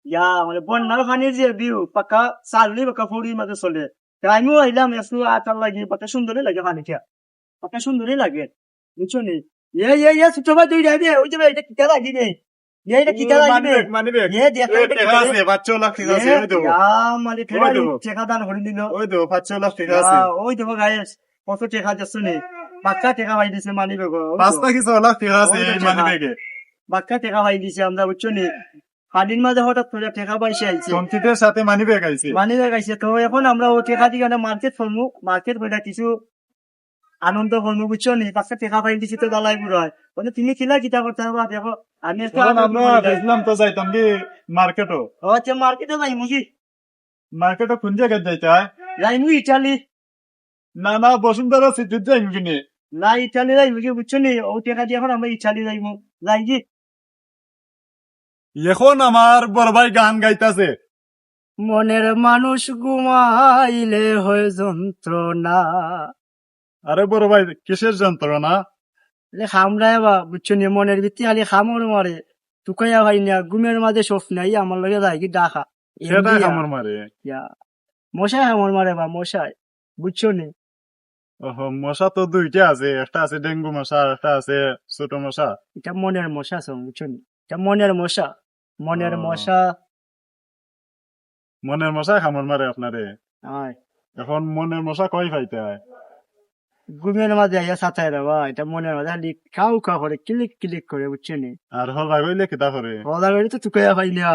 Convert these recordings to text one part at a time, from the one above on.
ইয়া মানে বন্যার পানির যে ভিউ পাকা চালনি পাকা ফুড়ির মাঝে চলে তাই আমিও আইলাম একটু আটার লাগি পাকা সুন্দরই লাগে পানিটা পাকা সুন্দরই লাগে বুঝছো নি ছোট ভাই তুই যাবি ওই যে এটা কিটা লাগি রে এটা কিটা লাগি রে পাঁচশো লাখ টাকা আছে মানে টেকা দান করে দিল ওই তো 500 লাখ টাকা আছে ওই দেখো গায়ে কত টেকা যাচ্ছে নি পাক্কা টেকা ভাই দিছে মানি বেগো 5 লাখ টাকা আছে এই মানি ব্যাগে পাক্কা টেকা ভাই দিছে আমরা বুঝছো নি পানির মাঝে হঠাৎ করে টেকা পাইছে আইছে কমপ্লিটের সাথে মানি ব্যাগ আইছে মানি ব্যাগ আইছে তো এখন আমরা ও টেকা দিয়ে মার্কেট করবো মার্কেট করে কিছু আনন্দ করবো বুঝছো নি পাক্কা টেকা পাই দিছি তো দালাই বুড়ো হয় মানে তুমি কিলা কিতা করতে হবে দেখো আমি আমরা দেখলাম তো যাইতাম কি মার্কেটও আচ্ছা মার্কেটে যাই মুখি মার্কেটও কোন জায়গায় যাইতে হয় যাইমু ইটালি না বসুন্ধরা সিটিতে যাইম কিনে না ইটালি যাই মুখি বুঝছো নি ও টেকা দিয়ে এখন আমরা ইটালি যাইমু যাই কি এখন আমার বড় ভাই গান গাইতাছে মনের মানুষ ঘুমাইলে হয় যন্ত্রণা আরে বড় ভাই কিসের যন্ত্রণা খামরায় বা বুঝছো নি মনের ভিত্তি খালি খামর মারে টুকাইয়া ভাই না ঘুমের মাঝে সফ নাই আমার লগে যাই কি ডাকা সেটা খামর মারে মশাই খামর মারে বা মশাই বুঝছো নি ওহো মশা তো দুইটা আছে একটা আছে ডেঙ্গু মশা একটা আছে ছোট মশা এটা মনের মশা আছে বুঝছো নি এটা মনের মশা মনের মশা মনের মশা খামর মারে আপনারে হয় এখন মনের মশা কই পাইতে হয় ঘুমের মাঝে আইয়া সাঁতাই দেবা এটা মনের মাঝে খালি খাও খাও করে ক্লিক ক্লিক করে বুঝছো নি আর হলা কইলে কিতা করে হলা করে তো টুকাইয়া ভাই না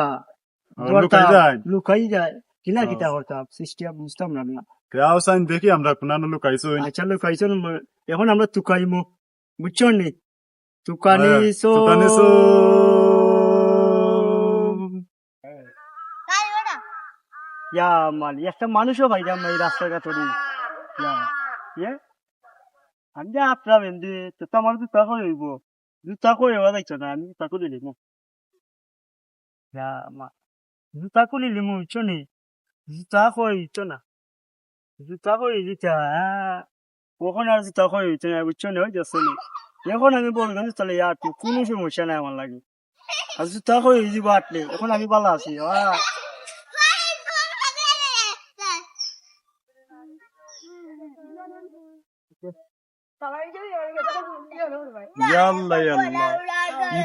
লুকাই যায় কিনা কিতা করতাম সিস্টেম বুঝতাম না কেউ সাইন দেখি আমরা কোনানো লুকাইছো আচ্ছা লুকাইছো এখন আমরা টুকাইমু বুঝছো নি টুকানিছো ইয়া মালি একটা মানুষও পাইলাম না এই রাস্তাঘাটে আমি যে আপনার এমনি তো আমার জুতা করে হইব জুতা করে হওয়া যাইতো না আমি জুতা করে নিলাম জুতা করে নিলাম বুঝছো নি জুতা করে দিত না জুতা করে দিতা কখন আর জুতা করে দিত না বুঝছো না ওই যাচ্ছে নি এখন আমি বললাম তাহলে আর কোনো সমস্যা নাই আমার লাগে আর জুতা করে দিব আটলে এখন আমি ভালো আছি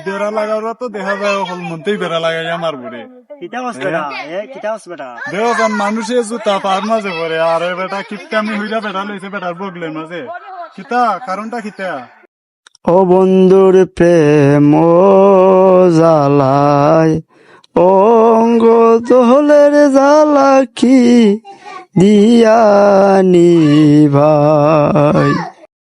বেড়া লাগাওয়া তো দেখা যায় মনতেই বেড়া লাগাই আমার বুড়ে মানুষে জুতা পার মাঝে পরে আর বেটা কিপটামি হইলা বেটা লইছে বেটার বগলের মাঝে কিতা কারণটা কিতা ও বন্ধুর প্রেম জালায় অঙ্গ দোলের জ্বালা কি দিয়ানি ভাই